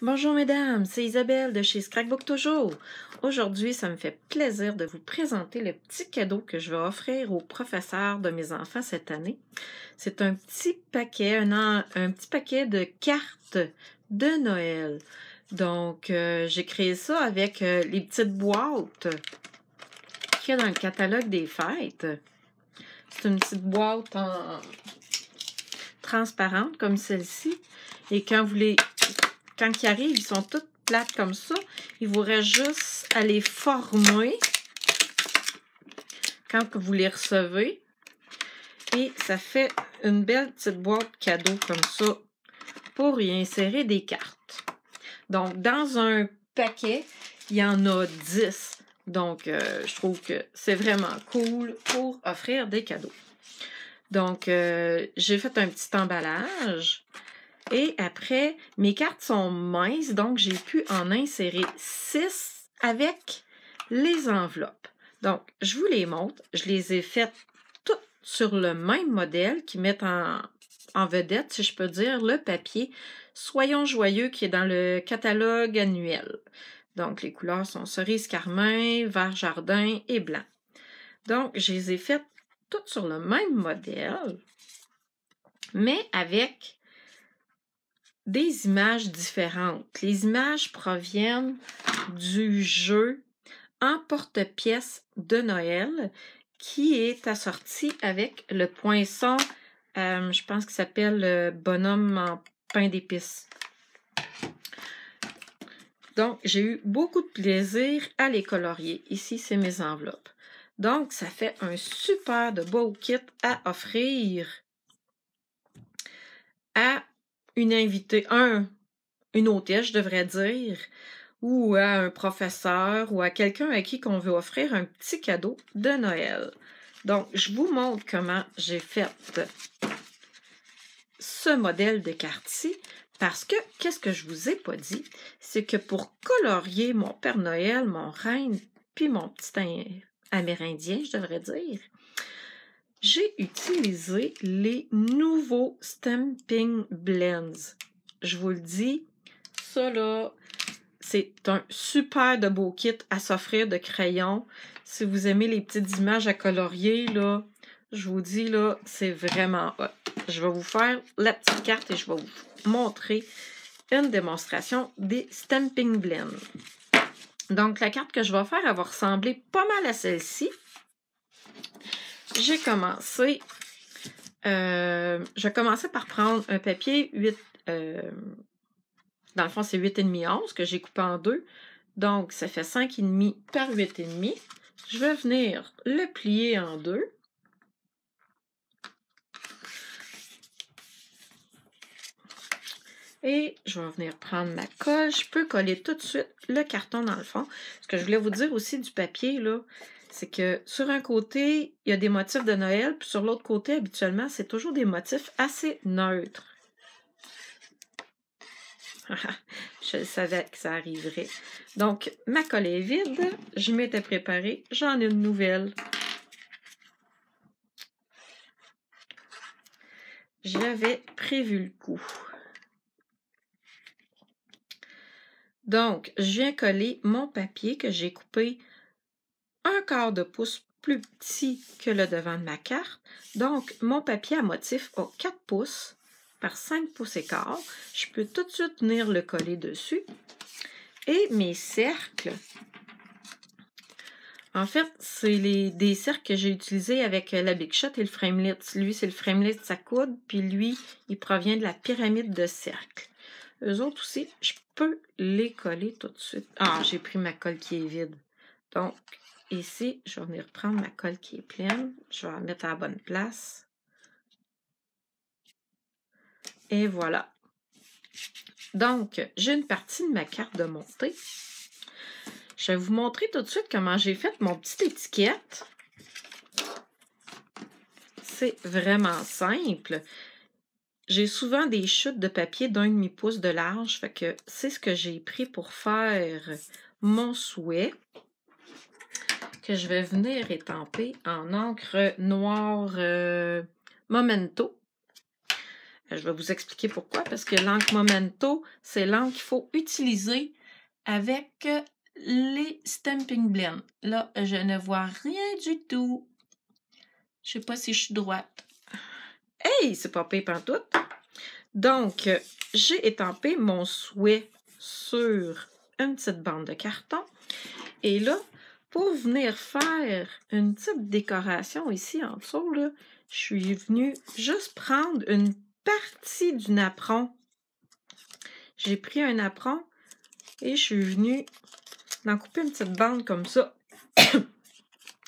Bonjour mesdames, c'est Isabelle de chez Scrapbook Toujours. Aujourd'hui, ça me fait plaisir de vous présenter le petit cadeau que je vais offrir aux professeurs de mes enfants cette année. C'est un petit paquet, un petit paquet de cartes de Noël. Donc, j'ai créé ça avec les petites boîtes qu'il y a dans le catalogue des fêtes. C'est une petite boîte en transparente comme celle-ci. Et quand ils arrivent, ils sont toutes plates comme ça. Il vous reste juste à les former quand vous les recevez. Et ça fait une belle petite boîte cadeau comme ça pour y insérer des cartes. Donc, dans un paquet, il y en a 10. Donc, je trouve que c'est vraiment cool pour offrir des cadeaux. Donc, j'ai fait un petit emballage. Et après, mes cartes sont minces, donc j'ai pu en insérer 6 avec les enveloppes. Donc, je vous les montre. Je les ai faites toutes sur le même modèle qui met en vedette, si je peux dire, le papier Soyons joyeux qui est dans le catalogue annuel. Donc, les couleurs sont cerise carmin, vert jardin et blanc. Donc, je les ai faites toutes sur le même modèle, mais avec des images différentes. Les images proviennent du jeu Emporte-pièce de Noël qui est assorti avec le poinçon, je pense qu'il s'appelle bonhomme en pain d'épices. Donc, j'ai eu beaucoup de plaisir à les colorier. Ici, c'est mes enveloppes. Donc, ça fait un super de beau kit à offrir à une invitée, une hôtesse, je devrais dire, ou à un professeur, ou à quelqu'un à qui on veut offrir un petit cadeau de Noël. Donc, je vous montre comment j'ai fait ce modèle de carte-ci, parce que, qu'est-ce que je vous ai pas dit? C'est que pour colorier mon Père Noël, mon reine, puis mon petit amérindien, je devrais dire, j'ai utilisé les nouveaux Stampin' Blends. Je vous le dis, ça là, c'est un super de beau kit à s'offrir de crayons. Si vous aimez les petites images à colorier, là, je vous dis, là, c'est vraiment hot. Je vais vous faire la petite carte et je vais vous montrer une démonstration des Stampin' Blends. Donc, la carte que je vais faire, elle va ressembler pas mal à celle-ci. J'ai commencé... je commençais par prendre un papier 8... dans le fond, c'est 8,5 11 que j'ai coupé en deux. Donc, ça fait 5,5 par 8,5. Je vais venir le plier en deux. Et je vais venir prendre ma colle. Je peux coller tout de suite le carton dans le fond. Ce que je voulais vous dire aussi du papier, là, c'est que sur un côté, il y a des motifs de Noël, puis sur l'autre côté, habituellement, c'est toujours des motifs assez neutres. Je savais que ça arriverait. Donc, ma colle est vide. Je m'étais préparée. J'en ai une nouvelle. J'avais prévu le coup. Donc, je viens coller mon papier que j'ai coupé 1/4 de pouce plus petit que le devant de ma carte. Donc, mon papier à motif a 4 pouces par 5 pouces et quart. Je peux tout de suite venir le coller dessus. Et mes cercles, en fait, c'est des cercles que j'ai utilisés avec la Big Shot et le Framelit. Lui, c'est le Framelit à coude, puis lui, il provient de la pyramide de cercles. Eux autres aussi, je peux les coller tout de suite. Ah, j'ai pris ma colle qui est vide. Donc, ici, je vais venir prendre ma colle qui est pleine. Je vais la mettre à la bonne place. Et voilà. Donc, j'ai une partie de ma carte de montée. Je vais vous montrer tout de suite comment j'ai fait mon petite étiquette. C'est vraiment simple. J'ai souvent des chutes de papier d'1,5 pouce de large, fait que c'est ce que j'ai pris pour faire mon souhait, que je vais venir étamper en encre noire Momento. Je vais vous expliquer pourquoi. Parce que l'encre Momento, c'est l'encre qu'il faut utiliser avec les Stampin' Blend. Là, je ne vois rien du tout. Je sais pas si je suis droite. Hey, c'est pas pire pantoute. Donc, j'ai étampé mon souhait sur une petite bande de carton. Et là, pour venir faire une petite décoration ici en dessous, là, je suis venue juste prendre une partie du napperon. J'ai pris un napperon et je suis venue en couper une petite bande comme ça.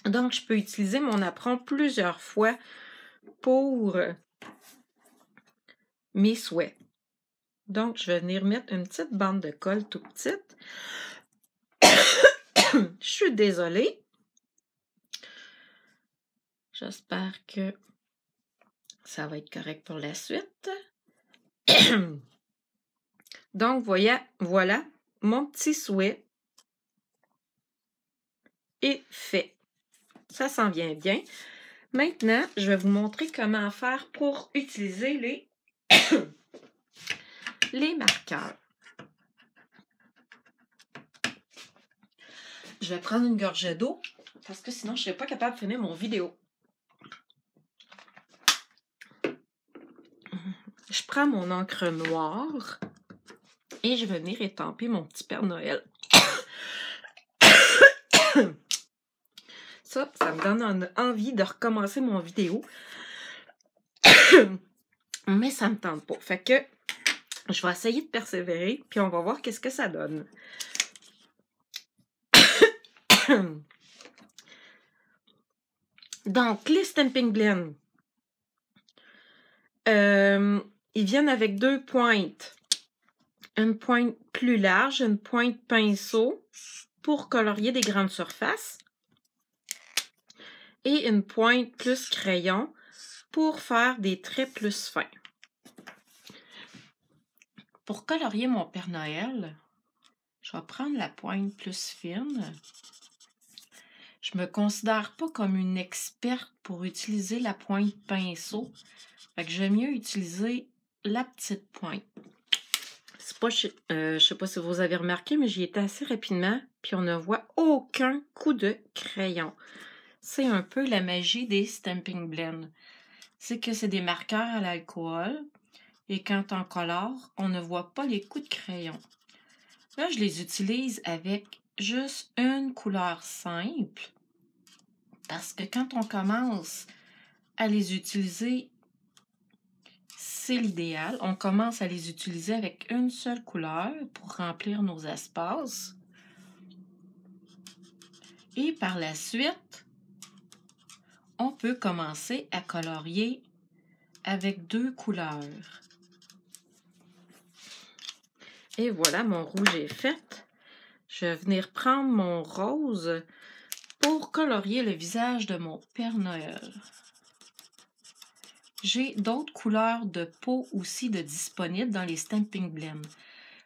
Donc, je peux utiliser mon napperon plusieurs fois pour mes souhaits. Donc, je vais venir mettre une petite bande de colle tout petite. Je suis désolée. J'espère que ça va être correct pour la suite. Donc, voilà, mon petit souhait est fait. Ça s'en vient bien. Maintenant, je vais vous montrer comment faire pour utiliser les marqueurs. Je vais prendre une gorgée d'eau parce que sinon, je ne serai pas capable de finir mon vidéo. Je prends mon encre noire et je vais venir étamper mon petit Père Noël. Ça me donne envie de recommencer mon vidéo. Mais ça me tente pas. Fait que je vais essayer de persévérer, puis on va voir qu'est-ce que ça donne. Donc, les Stampin' Blend, ils viennent avec deux pointes. Une pointe plus large, une pointe pinceau pour colorier des grandes surfaces. Et une pointe plus crayon pour faire des traits plus fins. Pour colorier mon Père Noël, je vais prendre la pointe plus fine. Je me considère pas comme une experte pour utiliser la pointe pinceau. Fait que j'aime mieux utiliser la petite pointe. C'est pas, je sais pas si vous avez remarqué, mais j'y étais assez rapidement, puis on ne voit aucun coup de crayon. C'est un peu la magie des Stampin' Blend. C'est que c'est des marqueurs à l'alcool, et quand on colore, on ne voit pas les coups de crayon. Là, je les utilise avec juste une couleur simple, parce que quand on commence à les utiliser, c'est l'idéal. On commence à les utiliser avec une seule couleur pour remplir nos espaces. Et par la suite, on peut commencer à colorier avec deux couleurs. Et voilà, mon rouge est fait. Je vais venir prendre mon rose pour colorier le visage de mon Père Noël. J'ai d'autres couleurs de peau aussi de disponibles dans les Stampin' Blend.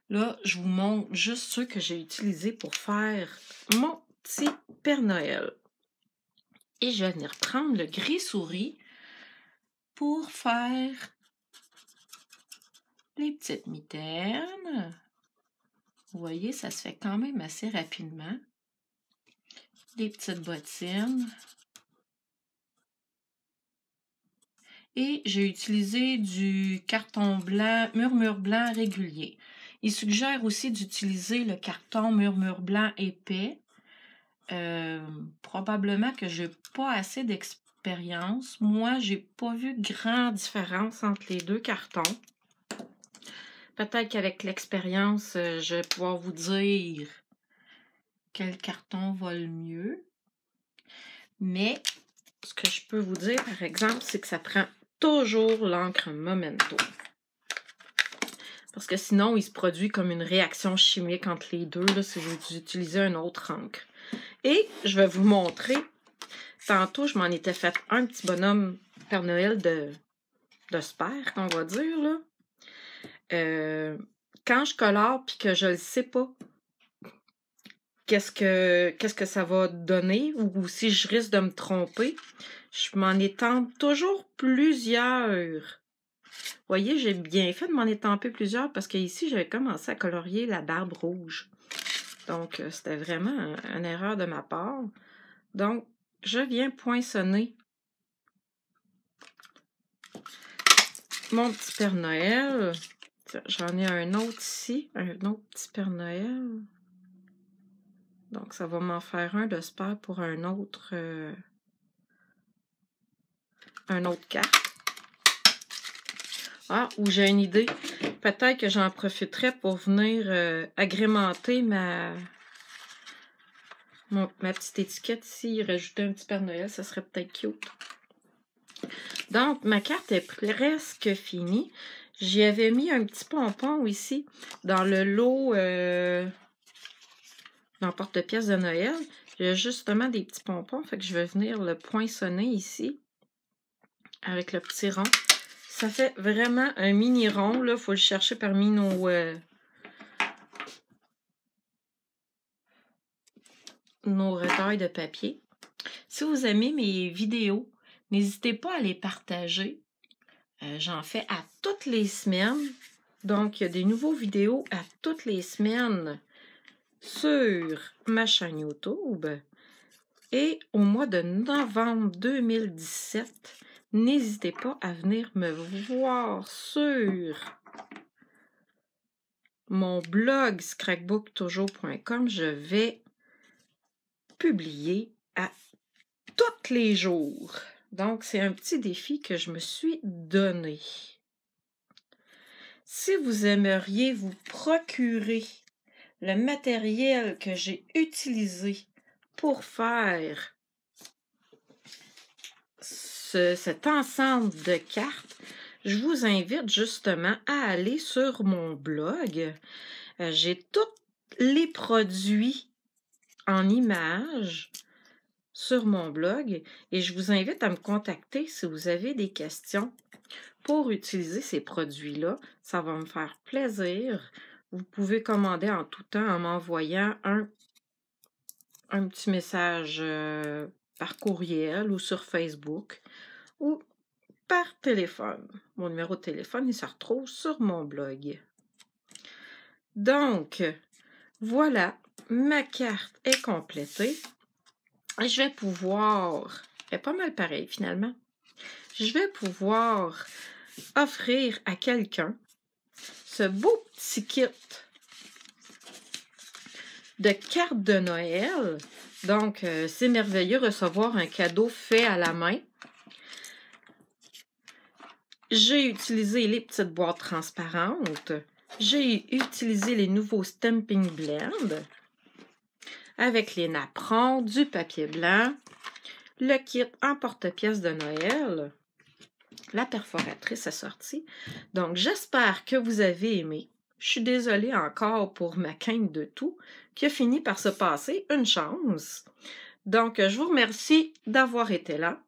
Là, je vous montre juste ceux que j'ai utilisés pour faire mon petit Père Noël. Et je vais venir prendre le gris souris pour faire les petites mitaines. Vous voyez, ça se fait quand même assez rapidement. Des petites bottines. Et j'ai utilisé du carton blanc, murmure blanc régulier. Il suggère aussi d'utiliser le carton murmure blanc épais. Probablement que je n'ai pas assez d'expérience. Moi, j'ai pas vu grande différence entre les deux cartons. Peut-être qu'avec l'expérience, je vais pouvoir vous dire quel carton va le mieux. Mais ce que je peux vous dire, par exemple, c'est que ça prend toujours l'encre Momento. Parce que sinon, il se produit comme une réaction chimique entre les deux là, si vous utilisez un autre encre. Et je vais vous montrer. Tantôt, je m'en étais fait un petit bonhomme Père Noël de Spare, qu'on va dire, là. Quand je colore puis que je ne sais pas qu'est-ce que ça va donner ou si je risque de me tromper, je m'en étends toujours plusieurs Vous voyez, j'ai bien fait de m'en étamper plusieurs parce qu'ici, j'avais commencé à colorier la barbe rouge. Donc, c'était vraiment une erreur de ma part. Donc, je viens poinçonner mon petit Père Noël. J'en ai un autre ici, un autre petit Père Noël. Donc, ça va m'en faire un, j'espère, pour un autre carte. Ah, ou j'ai une idée. Peut-être que j'en profiterai pour venir agrémenter ma petite étiquette ici. Rajouter un petit Père Noël, ça serait peut-être cute. Donc, ma carte est presque finie. J'y avais mis un petit pompon ici dans le lot dans le porte-pièce de Noël. Il y a justement des petits pompons, fait que je vais venir le poinçonner ici avec le petit rond. Ça fait vraiment un mini rond, là. Il faut le chercher parmi nos retailles de papier. Si vous aimez mes vidéos, n'hésitez pas à les partager. J'en fais à toutes les semaines. Donc, il y a des nouveaux vidéos à toutes les semaines sur ma chaîne YouTube. Et au mois de novembre 2017, n'hésitez pas à venir me voir sur mon blog scrapbooktoujours.com. Je vais publier à tous les jours. Donc, c'est un petit défi que je me suis donné. Si vous aimeriez vous procurer le matériel que j'ai utilisé pour faire cet ensemble de cartes, je vous invite justement à aller sur mon blog. J'ai tous les produits en images sur mon blog et je vous invite à me contacter si vous avez des questions pour utiliser ces produits-là. Ça va me faire plaisir. Vous pouvez commander en tout temps en m'envoyant un petit message par courriel ou sur Facebook ou par téléphone. Mon numéro de téléphone, il se retrouve sur mon blog. Donc, voilà, ma carte est complétée. Je vais pouvoir, elle est pas mal pareil finalement, je vais pouvoir offrir à quelqu'un ce beau petit kit de cartes de Noël. Donc, c'est merveilleux recevoir un cadeau fait à la main. J'ai utilisé les petites boîtes transparentes. J'ai utilisé les nouveaux Stamping Blend avec les napperons, du papier blanc, le kit en porte-pièce de Noël, la perforatrice assortie. Donc, j'espère que vous avez aimé. Je suis désolée encore pour ma quinte de tout qui a fini par se passer une chance. Donc, je vous remercie d'avoir été là.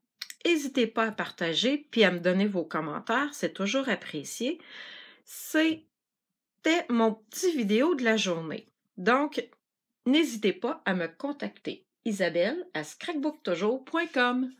N'hésitez pas à partager puis à me donner vos commentaires, c'est toujours apprécié. C'était mon petit vidéo de la journée. Donc, n'hésitez pas à me contacter. Isabelle@scrapbooktoujours.com